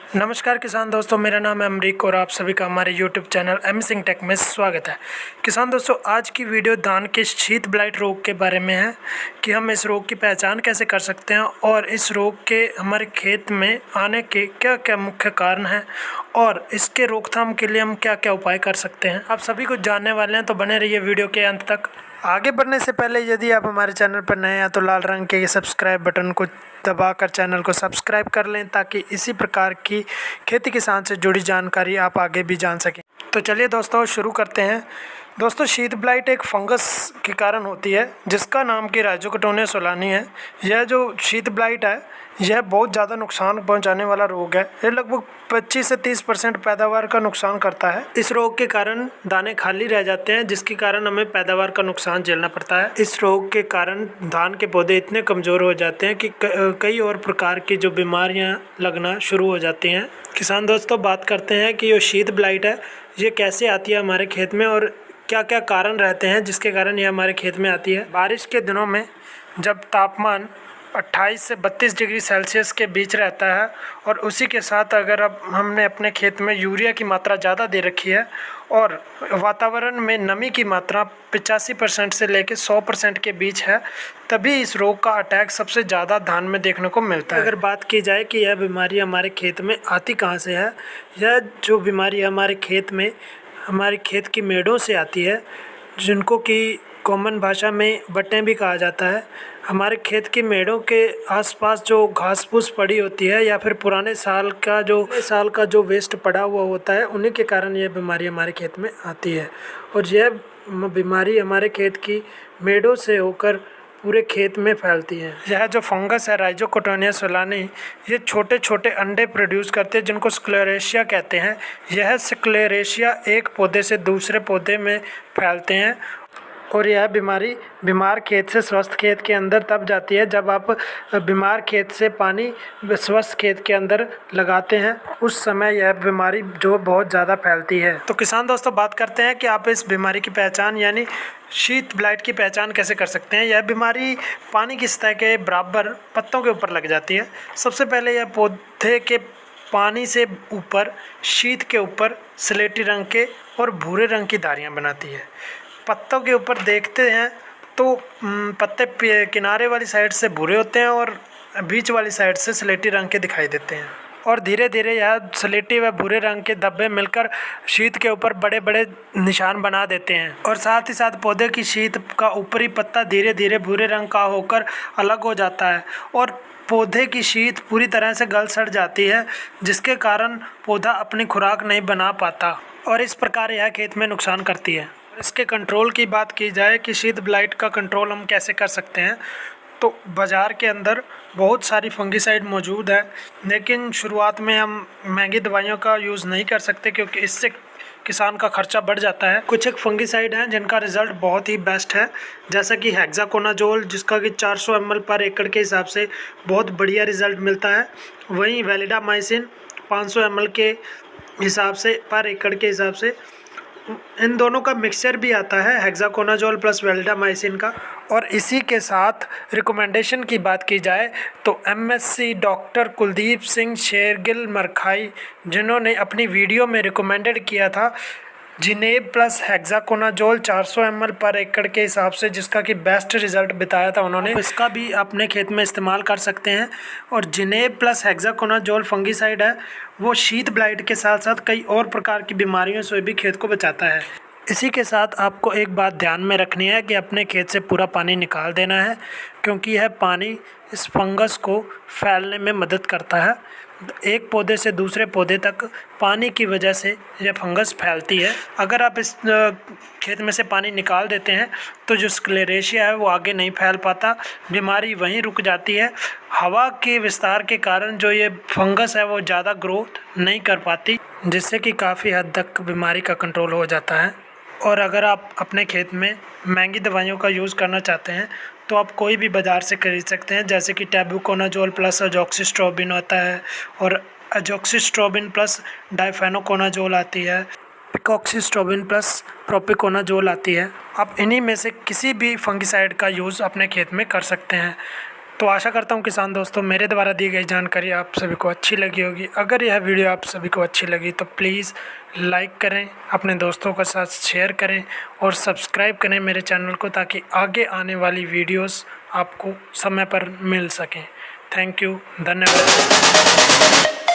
नमस्कार किसान दोस्तों, मेरा नाम है अमरीक और आप सभी का हमारे YouTube channel M Singh tech में स्वागत है। किसान दोस्तों, आज की वीडियो धान के शीत ब्लाइट रोग के बारे में है कि हम इस रोग की पहचान कैसे कर सकते हैं और इस रोग के हमारे खेत में आने के क्या क्या मुख्य कारण हैं और इसके रोकथाम के लिए हम क्या क्या उपाय कर सकते हैं। आप सभी कुछ जानने वाले हैं, तो बने रहिए वीडियो के अंत तक। आगे बढ़ने से पहले यदि आप हमारे चैनल पर नए हैं तो लाल रंग के सब्सक्राइब बटन को दबाकर चैनल को सब्सक्राइब कर लें ताकि इसी प्रकार की खेती किसान से जुड़ी जानकारी आप आगे भी जान सकें। तो चलिए दोस्तों शुरू करते हैं। दोस्तों, शीत ब्लाइट एक फंगस के कारण होती है जिसका नाम कि राइजोक्टोनिया सोलानी है। यह जो शीत ब्लाइट है यह बहुत ज़्यादा नुकसान पहुंचाने वाला रोग है। यह लगभग 25 से 30% पैदावार का नुकसान करता है। इस रोग के कारण दाने खाली रह जाते हैं जिसके कारण हमें पैदावार का नुकसान झेलना पड़ता है। इस रोग के कारण धान के पौधे इतने कमज़ोर हो जाते हैं कि कई और प्रकार की जो बीमारियां लगना शुरू हो जाती हैं। किसान दोस्तों, बात करते हैं कि ये शीत ब्लाइट है ये कैसे आती है हमारे खेत में और क्या क्या कारण रहते हैं जिसके कारण ये हमारे खेत में आती है। बारिश के दिनों में जब तापमान 28 से 32 डिग्री सेल्सियस के बीच रहता है और उसी के साथ अगर अब हमने अपने खेत में यूरिया की मात्रा ज़्यादा दे रखी है और वातावरण में नमी की मात्रा 85% से लेकर 100% के बीच है, तभी इस रोग का अटैक सबसे ज़्यादा धान में देखने को मिलता है। अगर बात की जाए कि यह बीमारी हमारे खेत में आती कहाँ से है, यह जो बीमारी हमारे खेत की मेड़ों से आती है, जिनको कि कॉमन भाषा में बट्टें भी कहा जाता है। हमारे खेत की मेड़ों के आसपास जो घास फूस पड़ी होती है या फिर पुराने साल का जो वेस्ट पड़ा हुआ होता है, उन्हीं के कारण यह बीमारी हमारे खेत में आती है। और यह बीमारी हमारे खेत की मेड़ों से होकर पूरे खेत में फैलती है। यह जो फंगस है राइजोक्टोनिया सोलानी, ये छोटे छोटे अंडे प्रोड्यूस करते हैं जिनको स्क्लेरेशिया कहते हैं। यह स्क्लेरेशिया एक पौधे से दूसरे पौधे में फैलते हैं और यह बीमारी बीमार खेत से स्वस्थ खेत के अंदर तब जाती है जब आप बीमार खेत से पानी स्वस्थ खेत के अंदर लगाते हैं, उस समय यह बीमारी जो बहुत ज़्यादा फैलती है। तो किसान दोस्तों, बात करते हैं कि आप इस बीमारी की पहचान यानी शीत ब्लाइट की पहचान कैसे कर सकते हैं। यह बीमारी पानी की सतह के बराबर पत्तों के ऊपर लग जाती है। सबसे पहले यह पौधे के पानी से ऊपर शीत के ऊपर स्लेटी रंग के और भूरे रंग की धारियाँ बनाती है। पत्तों के ऊपर देखते हैं तो पत्ते किनारे वाली साइड से भूरे होते हैं और बीच वाली साइड से स्लेटी रंग के दिखाई देते हैं और धीरे धीरे यह स्लेटी व भूरे रंग के धब्बे मिलकर शीत के ऊपर बड़े बड़े निशान बना देते हैं और साथ ही साथ पौधे की शीत का ऊपरी पत्ता धीरे धीरे भूरे रंग का होकर अलग हो जाता है और पौधे की शीत पूरी तरह से गल सड़ जाती है, जिसके कारण पौधा अपनी खुराक नहीं बना पाता और इस प्रकार यह खेत में नुकसान करती है। इसके कंट्रोल की बात की जाए कि शीत ब्लाइट का कंट्रोल हम कैसे कर सकते हैं, तो बाज़ार के अंदर बहुत सारी फंगिसाइड मौजूद है, लेकिन शुरुआत में हम महंगी दवाइयों का यूज़ नहीं कर सकते क्योंकि इससे किसान का खर्चा बढ़ जाता है। कुछ एक फंगिसाइड हैं जिनका रिज़ल्ट बहुत ही बेस्ट है, जैसा कि हेक्साकोनाजोल, जिसका कि 400 ml पर एकड़ के हिसाब से बहुत बढ़िया रिज़ल्ट मिलता है। वहीं वैलिडामाइसिन 500 ml के हिसाब से पर एकड़ के हिसाब से इन दोनों का मिक्सचर भी आता है, हेक्साकोनाजोल प्लस वैलिडामाइसिन का। और इसी के साथ रिकमेंडेशन की बात की जाए तो एमएससी डॉक्टर कुलदीप सिंह शेरगिल मरखाई, जिन्होंने अपनी वीडियो में रिकमेंडेड किया था जिनेब प्लस हेक्साकोनाजोल 400 ml पर एकड़ के हिसाब से, जिसका कि बेस्ट रिज़ल्ट बताया था उन्होंने, इसका भी अपने खेत में इस्तेमाल कर सकते हैं। और जिनेब प्लस हेक्साकोनाजोल फंगिसाइड है, वो शीत ब्लाइट के साथ साथ कई और प्रकार की बीमारियों से भी खेत को बचाता है। इसी के साथ आपको एक बात ध्यान में रखनी है कि अपने खेत से पूरा पानी निकाल देना है, क्योंकि यह पानी इस फंगस को फैलने में मदद करता है। एक पौधे से दूसरे पौधे तक पानी की वजह से यह फंगस फैलती है। अगर आप इस खेत में से पानी निकाल देते हैं तो जो स्क्लेरेशिया है वो आगे नहीं फैल पाता, बीमारी वहीं रुक जाती है। हवा के विस्तार के कारण जो ये फंगस है वो ज़्यादा ग्रोथ नहीं कर पाती, जिससे कि काफ़ी हद तक बीमारी का कंट्रोल हो जाता है। और अगर आप अपने खेत में महंगी दवाइयों का यूज़ करना चाहते हैं तो आप कोई भी बाज़ार से खरीद सकते हैं, जैसे कि टेबुकोनाजोल प्लस अजॉक्सिस्ट्रोबिन होता है और अजॉक्सिस्ट्रोबिन प्लस डाइफेनोकोनाजोल आती है, पिकॉक्सिस्ट्रोबिन प्लस प्रोपिकोनाजोल आती है। आप इन्हीं में से किसी भी फंगिसाइड का यूज़ अपने खेत में कर सकते हैं। तो आशा करता हूँ किसान दोस्तों मेरे द्वारा दी गई जानकारी आप सभी को अच्छी लगी होगी। अगर यह वीडियो आप सभी को अच्छी लगी तो प्लीज़ लाइक करें, अपने दोस्तों के साथ शेयर करें और सब्सक्राइब करें मेरे चैनल को, ताकि आगे आने वाली वीडियोस आपको समय पर मिल सकें। थैंक यू, धन्यवाद।